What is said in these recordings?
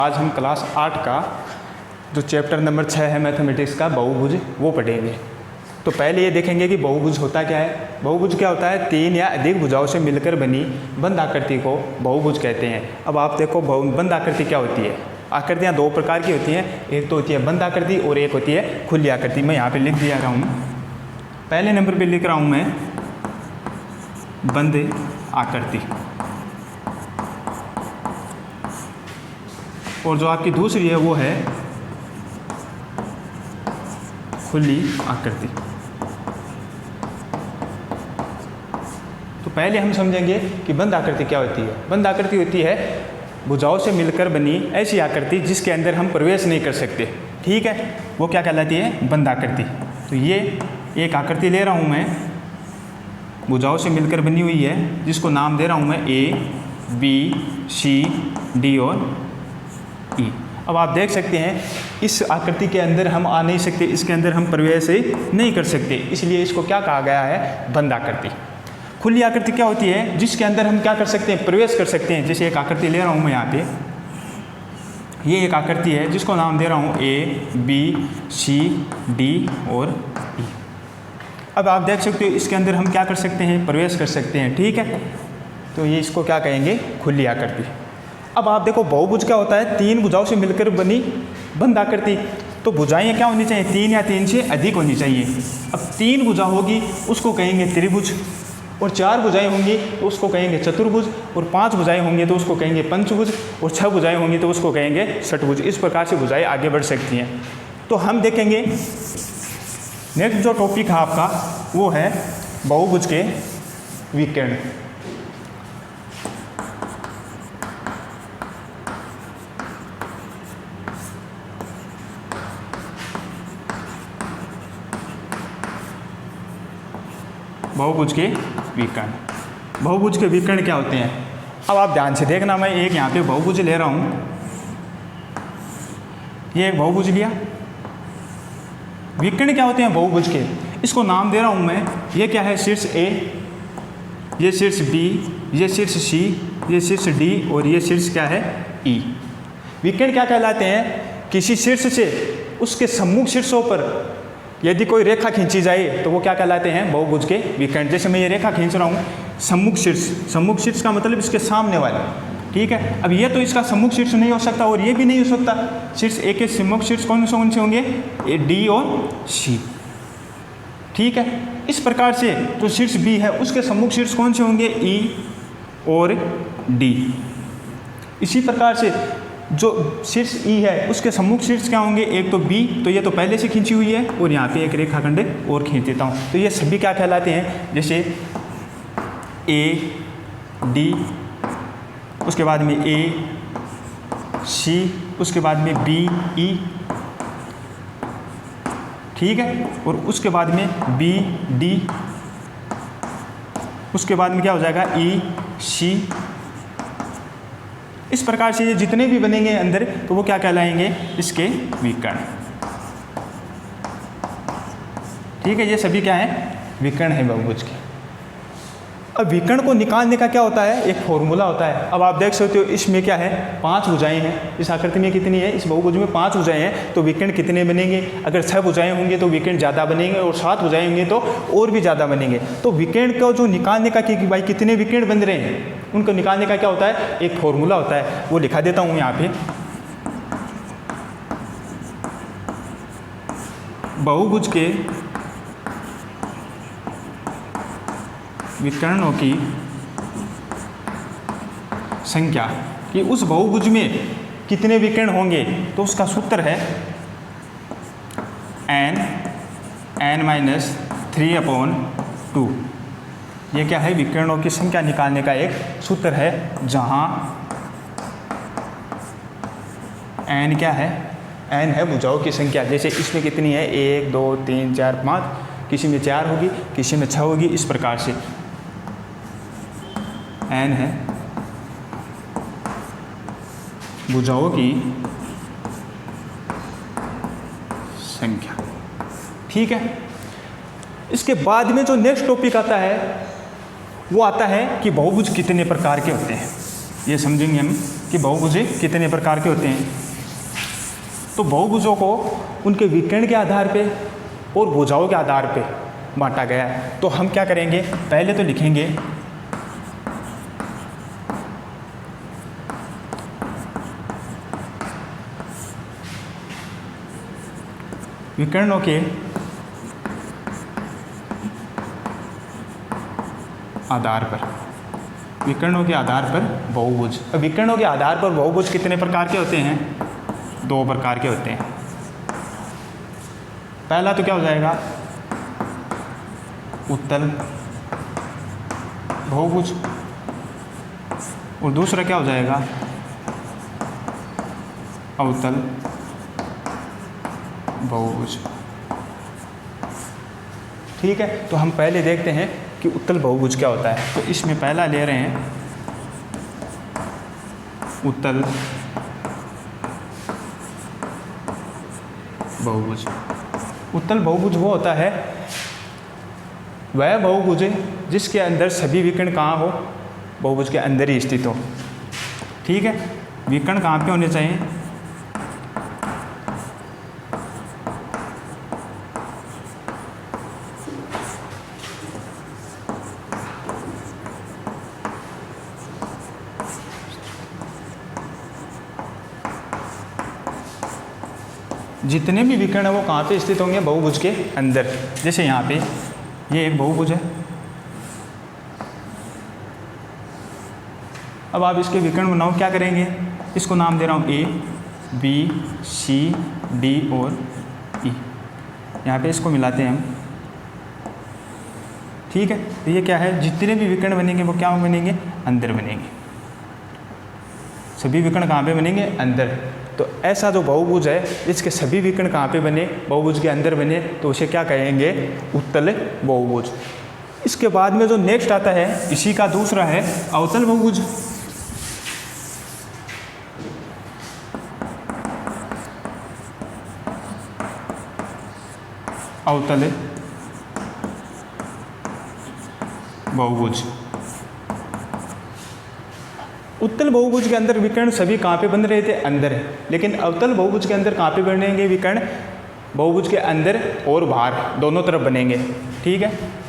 आज हम क्लास 8 का जो चैप्टर नंबर 6 है मैथमेटिक्स का बहुभुज वो पढ़ेंगे। तो पहले ये देखेंगे कि बहुभुज होता क्या है। बहुभुज क्या होता है, तीन या अधिक भुजाओं से मिलकर बनी बंद आकृति को बहुभुज कहते हैं। अब आप देखो बंद आकृति क्या होती है। आकृतियाँ दो प्रकार की होती हैं, एक तो होती है बंद आकृति और एक होती है खुली आकृति। मैं यहाँ पे लिख दिया रहा हूँ, पहले नंबर पे लिख रहा हूँ मैं बंद आकृति, और जो आपकी दूसरी है वो है खुली आकृति। तो पहले हम समझेंगे कि बंद आकृति क्या होती है। बंद आकृति होती है भुजाओं से मिलकर बनी ऐसी आकृति जिसके अंदर हम प्रवेश नहीं कर सकते। ठीक है, वो क्या कहलाती है, बंद आकृति। तो ये एक आकृति ले रहा हूँ मैं, भुजाओं से मिलकर बनी हुई है, जिसको नाम दे रहा हूँ मैं ए, बी, सी, डी और ई। अब आप देख सकते हैं इस आकृति के अंदर हम आ नहीं सकते, इसके अंदर हम प्रवेश नहीं कर सकते, इसलिए इसको क्या कहा गया है, बंद आकृति। खुली आकृति क्या होती है, जिसके अंदर हम क्या कर सकते हैं, प्रवेश कर सकते हैं। जैसे एक आकृति ले रहा हूँ मैं यहाँ पे, ये एक आकृति है जिसको नाम दे रहा हूँ ए, बी, सी, डी और ई। अब आप देख सकते हो इसके अंदर हम क्या कर सकते हैं, प्रवेश कर सकते हैं। ठीक है, तो ये इसको क्या कहेंगे, खुली आकृति। अब आप देखो बहुभुज क्या होता है, तीन भुजाओं से मिलकर बनी बंद आकृति। तो भुजाएं क्या होनी चाहिए, तीन या तीन से अधिक होनी चाहिए। अब तीन भुजा होगी उसको कहेंगे त्रिभुज, और चार भुजाएं होंगी तो उसको कहेंगे चतुर्भुज, और पांच भुजाएं होंगी तो उसको कहेंगे पंचभुज, और छह भुजाएं होंगी तो उसको कहेंगे षटभुज। इस प्रकार से भुजाएं आगे बढ़ सकती हैं। तो हम देखेंगे नेक्स्ट जो टॉपिक है आपका वो है बहुभुज के विकर्ण। बहुभुज के विकर्ण, बहुभुज के विकर्ण क्या होते हैं। अब आप ध्यान से देखना, मैं एक यहाँ पे बहुभुज ले रहा हूँ, ये एक बहुभुज लिया। विकर्ण क्या होते हैं बहुभुज के, इसको नाम दे रहा हूँ मैं, ये क्या है, शीर्ष ए, ये शीर्ष बी, ये शीर्ष सी, ये शीर्ष डी और ये शीर्ष क्या है, ई। विकर्ण क्या कहलाते हैं, किसी शीर्ष से उसके सम्मुख शीर्षों पर यदि कोई रेखा खींची जाए तो वो क्या कहलाते हैं, बहुभुज के विकर्ण। जैसे मैं ये रेखा खींच रहा हूँ, सम्मुख शीर्ष, सम्मुख शीर्ष का मतलब इसके सामने वाला। ठीक है, अब ये तो इसका सम्मुख शीर्ष नहीं हो सकता और ये भी नहीं हो सकता। शीर्ष ए के सम्मुख शीर्ष कौन से होंगे, ए, डी और सी। ठीक है, इस प्रकार से जो शीर्ष बी है उसके सम्मुख शीर्ष कौन से होंगे, ई और डी। इसी प्रकार से जो शीर्ष ई है उसके सम्मुख शीर्ष क्या होंगे, एक तो बी, तो ये तो पहले से खींची हुई है, और यहाँ पे एक रेखाखंड और खींच देता हूँ। तो ये सभी क्या कहलाते हैं, जैसे ए, डी, उसके बाद में ए, सी, उसके बाद में बी, ई। ठीक है, और उसके बाद में बी, डी, उसके बाद में क्या हो जाएगा, ई, सी। इस प्रकार से ये जितने भी बनेंगे अंदर तो वो क्या कहलाएंगे, इसके विकर्ण। ठीक है, ये सभी क्या है, विकर्ण है बहुभुज के। अब विकर्ण को निकालने का क्या होता है, एक फॉर्मूला होता है। अब आप देख सकते हो इसमें क्या है, पांच भुजाएं हैं। इस आकृति में कितनी है, इस बहुभुज में पांच भुजाएं हैं, तो विकर्ण कितने बनेंगे। अगर छह भुजाएं होंगी तो विकर्ण ज़्यादा बनेंगे, और सात भुजाएं होंगी तो और भी ज़्यादा बनेंगे। तो विकर्ण को जो निकालने का कि भाई कितने विकर्ण बन रहे हैं, उनको निकालने का क्या होता है, एक फॉर्मूला होता है। वो लिखा देता हूँ यहाँ पे, बहुभुज के विकर्णों की संख्या कि उस बहुभुज में कितने विकर्ण होंगे, तो उसका सूत्र है n-3/2। ये क्या है, विकर्णों की संख्या निकालने का एक सूत्र है, जहाँ n क्या है, n है भुजाओं की संख्या। जैसे इसमें कितनी है, 1, 2, 3, 4, 5, किसी में 4 होगी, किसी में 6 होगी। इस प्रकार से n है भुजाओं की संख्या। ठीक है, इसके बाद में जो नेक्स्ट टॉपिक आता है वो आता है कि बहुभुज कितने प्रकार के होते हैं। ये समझेंगे हम। कि बहुभुज कितने प्रकार के होते हैं। तो बहुभुजों को उनके विकर्ण के आधार पे और भुजाओं के आधार पे बांटा गया है। तो हम क्या करेंगे, पहले तो लिखेंगे विकर्णों के आधार पर, विकर्णों के आधार पर बहुभुज। अब विकर्णों के आधार पर बहुभुज कितने प्रकार के होते हैं, 2 प्रकार के होते हैं। पहला तो क्या हो जाएगा, उत्तल बहुभुज, और दूसरा क्या हो जाएगा, अवतल बहुभुज। ठीक है, तो हम पहले देखते हैं कि उत्तल बहुभुज क्या होता है। तो इसमें पहला ले रहे हैं उत्तल बहुभुज। उत्तल बहुभुज वो होता है, वह बहुभुज जिसके अंदर सभी विकर्ण कहाँ हो, बहुभुज के अंदर ही स्थित हो। ठीक है, विकर्ण कहाँ पे होने चाहिए, जितने भी विकर्ण है वो कहाँ पे स्थित होंगे, बहुभुज के अंदर। जैसे यहाँ पे ये एक बहुभुज है, अब आप इसके विकर्ण बनाओ, क्या करेंगे, इसको नाम दे रहा हूँ A, B, C, D और E। यहाँ पे इसको मिलाते हैं हम। ठीक है, तो ये क्या है, जितने भी विकर्ण बनेंगे वो क्या बनेंगे, अंदर बनेंगे। सभी विकर्ण कहाँ पे बनेंगे, अंदर। तो ऐसा जो बहुभुज है इसके सभी विकर्ण कहाँ पे बने, बहुभुज के अंदर बने, तो उसे क्या कहेंगे, उत्तल बहुभुज। इसके बाद में जो नेक्स्ट आता है, इसी का दूसरा है अवतल बहुभुज। अवतल बहुभुज। उत्तल बहुभुज के अंदर विकर्ण सभी कहाँ पे बन रहे थे, अंदर। लेकिन अवतल बहुभुज के अंदर कहाँ पे बनेंगे विकर्ण, बहुभुज के अंदर और बाहर दोनों तरफ बनेंगे। ठीक है,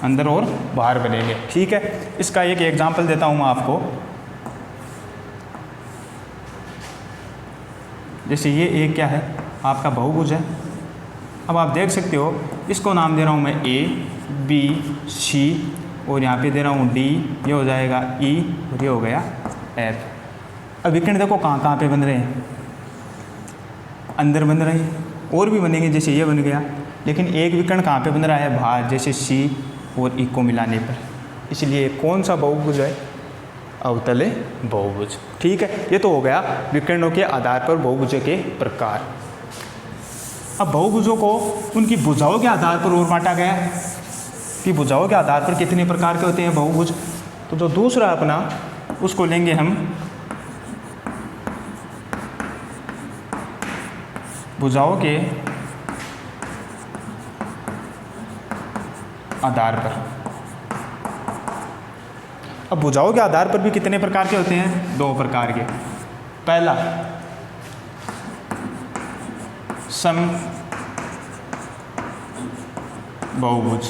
अंदर और बाहर बनेंगे। ठीक है, इसका एक एग्जांपल देता हूँ मैं आपको। जैसे ये एक क्या है, आपका बहुभुज है। अब आप देख सकते हो, इसको नाम दे रहा हूँ मैं A, B, C और यहाँ पे दे रहा हूँ D, ये हो जाएगा E और ये हो गया F। अब विकर्ण देखो कहाँ कहाँ पे बन रहे हैं, अंदर बन रहे हैं, और भी बनेंगे, जैसे ये बन गया। लेकिन एक विकर्ण कहाँ पे बन रहा है, बाहर, जैसे C और E को मिलाने पर। इसलिए कौन सा बहुभुज है, अवतल बहुभुज। ठीक है, ये तो हो गया विकर्णों के आधार पर बहुभुजों के प्रकार। अब बहुभुजों को उनकी भुजाओं के आधार पर और बांटा गया है कि भुजाओं के आधार पर कितने प्रकार के होते हैं बहुभुज। तो जो दूसरा अपना, उसको लेंगे हम भुजाओं के आधार पर। अब भुजाओं के आधार पर भी कितने प्रकार के होते हैं, 2 प्रकार के। पहला सम बहुभुज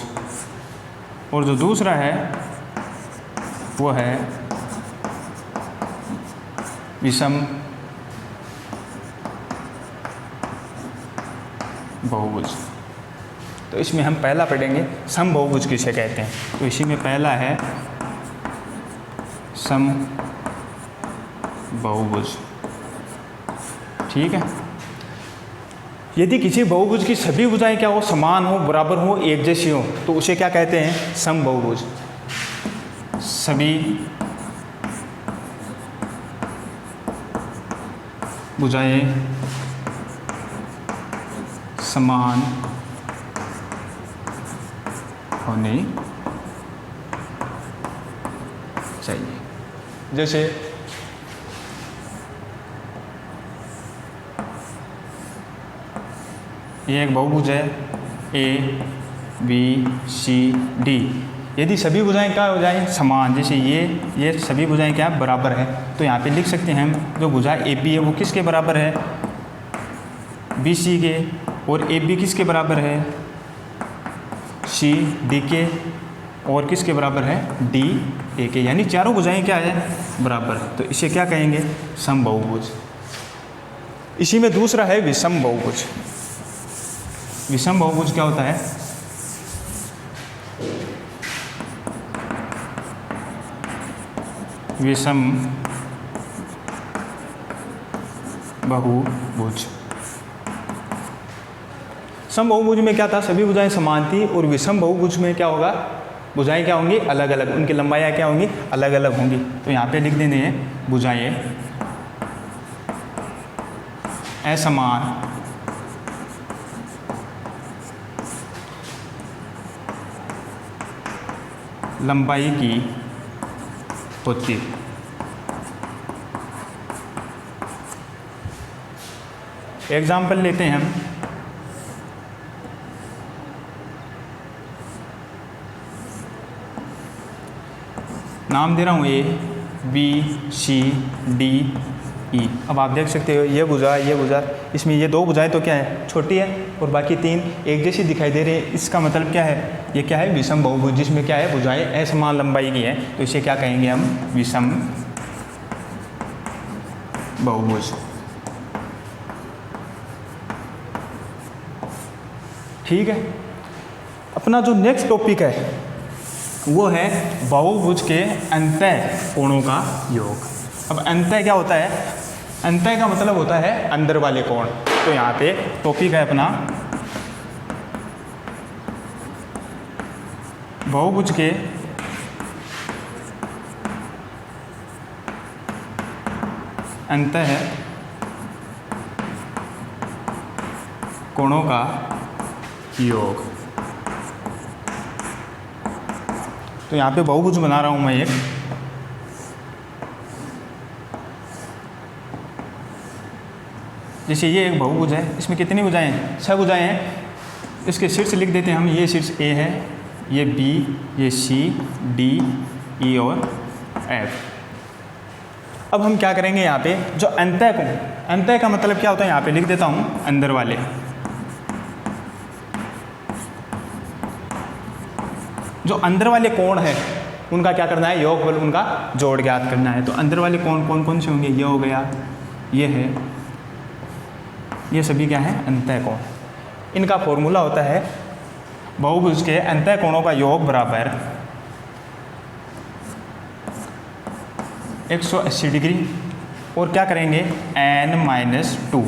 और जो दूसरा है वो है विषम बहुभुज। तो इसमें हम पहला पढ़ेंगे सम बहुभुज किसे कहते हैं। तो इसी में पहला है सम बहुभुज। ठीक है, यदि किसी बहुभुज की सभी भुजाएं क्या हो, समान हो, बराबर हो, एक जैसी हो, तो उसे क्या कहते हैं, सम बहुभुज। सभी भुजाएं समान होनी चाहिए। जैसे ये एक बहुभुज है ए बी सी डी, यदि सभी भुजाएं क्या हो जाएं समान, जैसे ये सभी भुजाएं क्या बराबर है, तो यहाँ पे लिख सकते हैं हम जो भुजा ए बी है वो किसके बराबर है बी सी के, और ए बी किसके बराबर है सी डी के, और किसके बराबर है डी ए के, यानी चारों भुजाएं क्या है बराबर। तो इसे क्या कहेंगे समबाहुभुज। इसी में दूसरा है विषम बहुभुज। विषम बहुभुज क्या होता है, विषम बहुभुज। सम बहुभुज में क्या था, सभी भुजाएं समान थी, और विषम बहुभुज में क्या होगा, भुजाएं क्या होंगी अलग अलग, उनकी लंबाइयाँ क्या होंगी अलग अलग होंगी। तो यहाँ पे लिख देते हैं भुजाएं असमान लंबाई की होती। एग्जाम्पल लेते हैं हम, नाम दे रहा हूँ A B C D E. अब आप देख सकते हो ये भुजा इसमें ये दो भुजाएं तो क्या है छोटी है, और बाकी तीन एक जैसी दिखाई दे रही है। इसका मतलब क्या है, ये क्या है विषम बहुभुज, जिसमें क्या है भुजाएं असमान लंबाई की है, तो इसे क्या कहेंगे हम विषम बहुभुज। ठीक है, अपना जो नेक्स्ट टॉपिक है वो है बहुभुज के अंतः कोणों का योग। अब अंतः क्या होता है, अंतः का मतलब होता है अंदर वाले कोण। तो यहाँ पे टॉपिक है अपना बहुभुज के अंतः कोणों का योग। तो यहाँ पे बहुभुज बना रहा हूँ मैं एक, जैसे ये एक बहुभुज है, इसमें कितनी भुजाएं हैं 6 भुजाएं हैं। इसके शीर्ष लिख देते हैं हम, ये शीर्ष ए है, ये बी, ये सी डी ई और एफ। अब हम क्या करेंगे यहाँ पे जो अंतः कोण, अंतः का मतलब क्या होता है यहाँ पे लिख देता हूँ अंदर वाले। जो अंदर वाले कोण है उनका क्या करना है योगफल उनका जोड़ ज्ञात करना है। तो अंदर वाले कोण कौन कौन से होंगे, ये हो गया, ये है, ये सभी क्या है अंतः कोण। इनका फॉर्मूला होता है बहुभुज के अंतः कोणों का योग बराबर 180 डिग्री, और क्या करेंगे n-2।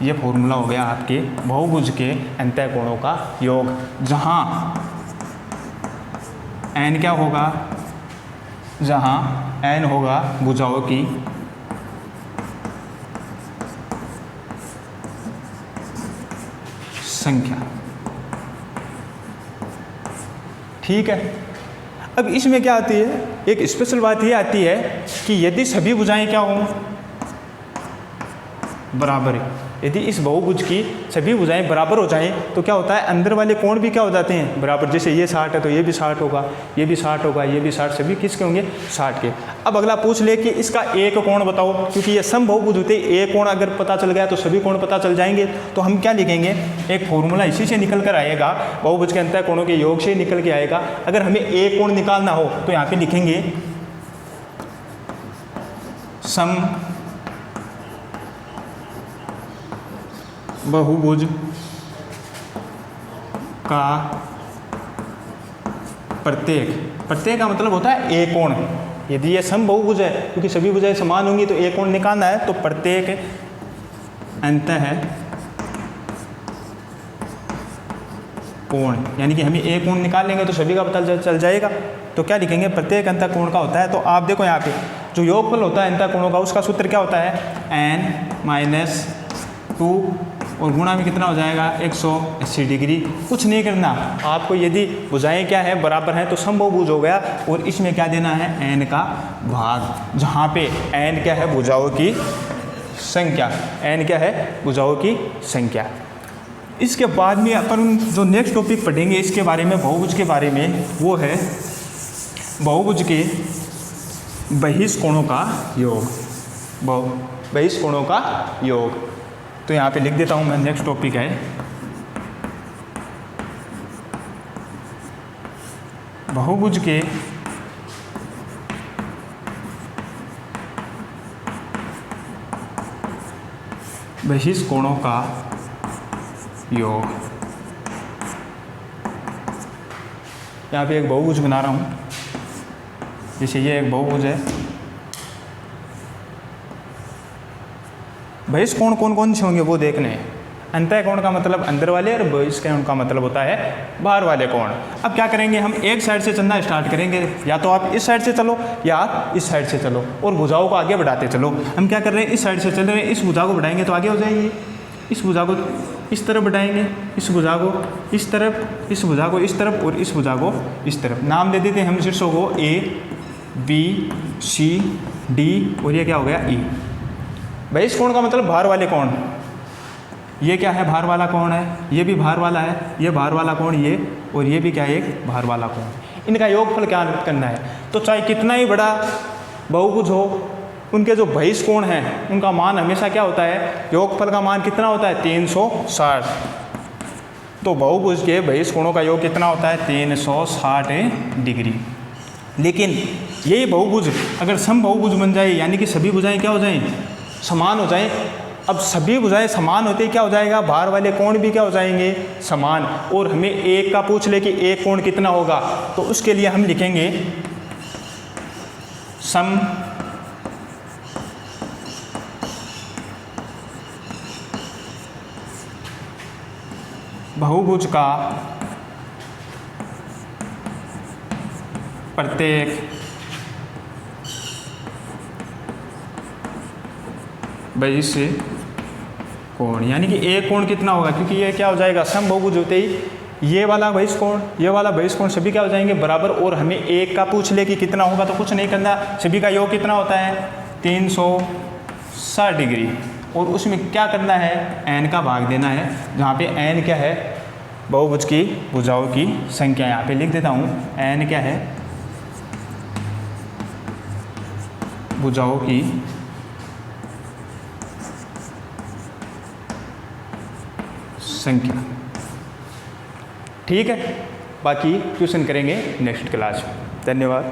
ये फॉर्मूला हो गया आपके बहुभुज के अंतः कोणों का योग, जहाँ n क्या होगा, जहाँ n होगा भुजाओं की संख्या। ठीक है, अब इसमें क्या आती है, एक स्पेशल बात ये आती है कि यदि सभी भुजाएं क्या हों बराबर है, यदि इस बहुभुज की सभी भुजाएं बराबर हो जाएं तो क्या होता है अंदर वाले कोण भी क्या हो जाते हैं बराबर। जैसे ये 60 है तो ये भी 60 होगा, ये भी 60 होगा, ये भी 60, सभी किसके होंगे 60 के। अब अगला पूछ ले कि इसका एक कोण बताओ, क्योंकि ये सम बहुभुज होते हैं, एक कोण अगर पता चल गया तो सभी कोण पता चल जाएंगे। तो हम क्या लिखेंगे, एक फॉर्मूला इसी से निकल कर आएगा, बहुभुज के अंतः कोणों के योग से निकल के आएगा। अगर हमें एक कोण निकालना हो तो यहाँ पे लिखेंगे सम बहुभुज का प्रत्येक का मतलब होता है एक कोण। यदि ये सम बहुभुज है, क्योंकि सभी भुजाएं समान होंगी, तो एक कोण निकालना है, तो प्रत्येक अंतः कोण, यानी कि हमें एक कोण निकाल लेंगे तो सभी का पता चल जाएगा। तो क्या लिखेंगे, प्रत्येक अंतः कोण का होता है। तो आप देखो यहाँ पे जो योगफल होता है अंतः कोणों का, उसका सूत्र क्या होता है n-2 और गुणा में कितना हो जाएगा 180 डिग्री। कुछ नहीं करना आपको, यदि भुजाएं क्या है बराबर हैं तो समबाहुभुज हो गया। और इसमें क्या देना है n का भाग, जहाँ पे n क्या है भुजाओं की संख्या, n क्या है भुजाओं की संख्या। इसके बाद में अपन जो नेक्स्ट टॉपिक पढ़ेंगे इसके बारे में, बहुभुज के बारे में, वो है बहुभुज के बहिष्कोणों का योग, बहिष्कोणों का योग। तो यहाँ पे लिख देता हूँ मैं, नेक्स्ट टॉपिक है बहुभुज के बहिष्कोणों का योग। यहाँ पे एक बहुभुज बना रहा हूँ, जैसे ये एक बहुभुज है। बहिष्कोण कौन कौन से होंगे वो देखने हैं। अंतः कोण का मतलब अंदर वाले और बहिष्कोण का मतलब होता है बाहर वाले कोण। अब क्या करेंगे, हम एक साइड से चलना स्टार्ट करेंगे, या तो आप इस साइड से चलो या आप इस साइड से चलो, और भुजाओं को आगे बढ़ाते चलो। हम क्या कर रहे हैं, इस साइड से चल रहे हैं, इस भुजा को बढ़ाएंगे तो आगे हो जाएंगे, इस भुजा को इस तरफ बढ़ाएंगे, इस भुजा को इस तरफ, इस भुजा को इस तरफ, और इस भुजा को इस तरफ। नाम दे देते हैं हम शीर्षों को A B C D, और ये क्या हो गया E। बहिष्कोण का मतलब बाहर वाले कोण। ये क्या है, बाहर वाला कोण है, ये भी बाहर वाला है, ये बाहर वाला कोण, ये और ये भी क्या है, एक बाहर वाला कोण। इनका योगफल क्या करना है। तो चाहे कितना ही बड़ा बहुभुज हो, उनके जो बहिष्कोण हैं उनका मान हमेशा क्या होता है, योगफल का मान कितना होता है 360। तो बहुभुज के बहिष्कोणों का योग कितना होता है 360 डिग्री। लेकिन यही बहुभुज अगर समबाहुभुज बन जाए, यानी कि सभी भुजाएं क्या हो जाएं, समान हो जाएं। अब सभी भुजाएं समान होते ही क्या हो जाएगा, बाहर वाले कोण भी क्या हो जाएंगे, समान। और हमें एक का पूछ ले कि एक कोण कितना होगा, तो उसके लिए हम लिखेंगे सम बहुभुज का प्रत्येक बहिष्य कोण, यानी कि एक कोण कितना होगा, क्योंकि ये क्या हो जाएगा, सम बहुभुज होते ही ये वाला बहिष्कोण, ये वाला बहिष्कोण सभी क्या हो जाएंगे बराबर। और हमें एक का पूछ ले कि कितना होगा, तो कुछ नहीं करना, सभी का योग कितना होता है 360 डिग्री। और उसमें क्या करना है, n का भाग देना है, जहाँ पे n क्या है, बहुभुज की भुजाओं की संख्या। यहाँ पे लिख देता हूँ, n क्या है, भुजाओं की संख्या। ठीक है, बाकी ट्यूशन करेंगे नेक्स्ट क्लास में। धन्यवाद।